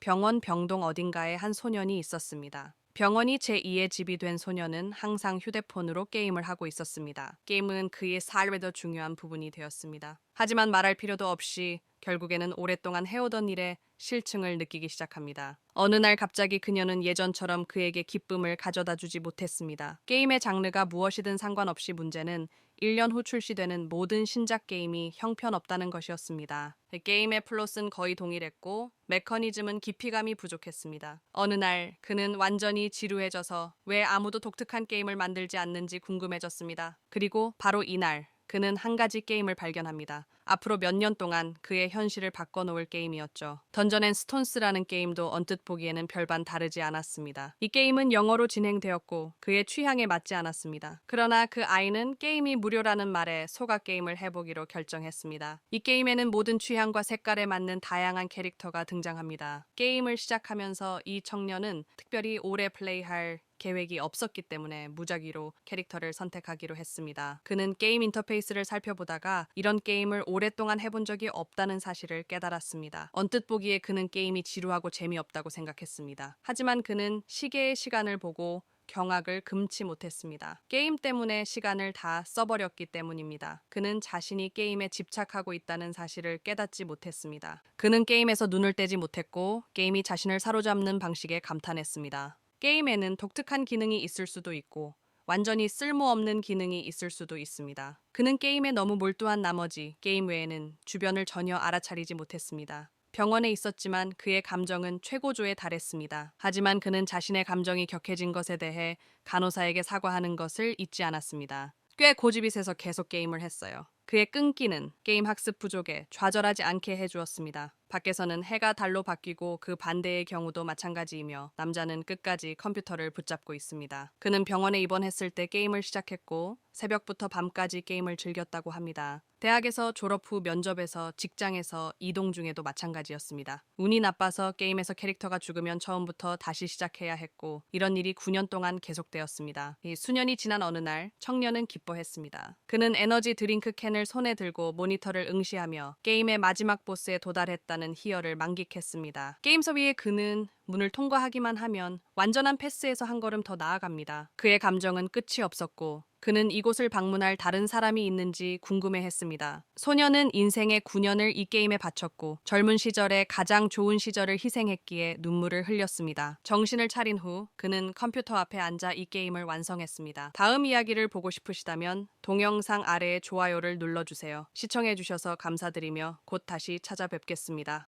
병원 병동 어딘가에 한 소년이 있었습니다. 병원이 제2의 집이 된 소년은 항상 휴대폰으로 게임을 하고 있었습니다. 게임은 그의 삶의 더 중요한 부분이 되었습니다. 하지만 말할 필요도 없이 결국에는 오랫동안 해오던 일에 실증을 느끼기 시작합니다. 어느 날 갑자기 그녀는 예전처럼 그에게 기쁨을 가져다 주지 못했습니다. 게임의 장르가 무엇이든 상관없이 문제는 1년 후 출시되는 모든 신작 게임이 형편없다는 것이었습니다. 게임의 플롯은 거의 동일했고 메커니즘은 깊이감이 부족했습니다. 어느 날 그는 완전히 지루해져서 왜 아무도 독특한 게임을 만들지 않는지 궁금해졌습니다. 그리고 바로 이날 그는 한 가지 게임을 발견합니다. 앞으로 몇 년 동안 그의 현실을 바꿔놓을 게임이었죠. 던전 앤 스톤스라는 게임도 언뜻 보기에는 별반 다르지 않았습니다. 이 게임은 영어로 진행되었고 그의 취향에 맞지 않았습니다. 그러나 그 아이는 게임이 무료라는 말에 속아 게임을 해보기로 결정했습니다. 이 게임에는 모든 취향과 색깔에 맞는 다양한 캐릭터가 등장합니다. 게임을 시작하면서 이 청년은 특별히 오래 플레이할 계획이 없었기 때문에 무작위로 캐릭터를 선택하기로 했습니다. 그는 게임 인터페이스를 살펴보다가 이런 게임을 오랫동안 해본 적이 없다는 사실을 깨달았습니다. 언뜻 보기에 그는 게임이 지루하고 재미없다고 생각했습니다. 하지만 그는 시계의 시간을 보고 경악을 금치 못했습니다. 게임 때문에 시간을 다 써버렸기 때문입니다. 그는 자신이 게임에 집착하고 있다는 사실을 깨닫지 못했습니다. 그는 게임에서 눈을 떼지 못했고 게임이 자신을 사로잡는 방식에 감탄했습니다. 게임에는 독특한 기능이 있을 수도 있고 완전히 쓸모없는 기능이 있을 수도 있습니다. 그는 게임에 너무 몰두한 나머지 게임 외에는 주변을 전혀 알아차리지 못했습니다. 병원에 있었지만 그의 감정은 최고조에 달했습니다. 하지만 그는 자신의 감정이 격해진 것에 대해 간호사에게 사과하는 것을 잊지 않았습니다. 꽤 고집이 세서 계속 게임을 했어요. 그의 끈기는 게임 학습 부족에 좌절하지 않게 해주었습니다. 밖에서는 해가 달로 바뀌고 그 반대의 경우도 마찬가지이며 남자는 끝까지 컴퓨터를 붙잡고 있습니다. 그는 병원에 입원했을 때 게임을 시작했고 새벽부터 밤까지 게임을 즐겼다고 합니다. 대학에서 졸업 후 면접에서 직장에서 이동 중에도 마찬가지였습니다. 운이 나빠서 게임에서 캐릭터가 죽으면 처음부터 다시 시작해야 했고 이런 일이 9년 동안 계속되었습니다. 이 수년이 지난 어느 날 청년은 기뻐했습니다. 그는 에너지 드링크 캔을 손에 들고 모니터를 응시하며 게임의 마지막 보스에 도달했다는 희열을 만끽했습니다. 게임 서비에 그는 문을 통과하기만 하면 완전한 패스에서 한 걸음 더 나아갑니다. 그의 감정은 끝이 없었고 그는 이곳을 방문할 다른 사람이 있는지 궁금해했습니다. 소녀는 인생의 9년을 이 게임에 바쳤고 젊은 시절에 가장 좋은 시절을 희생했기에 눈물을 흘렸습니다. 정신을 차린 후 그는 컴퓨터 앞에 앉아 이 게임을 완성했습니다. 다음 이야기를 보고 싶으시다면 동영상 아래에 좋아요를 눌러주세요. 시청해주셔서 감사드리며 곧 다시 찾아뵙겠습니다.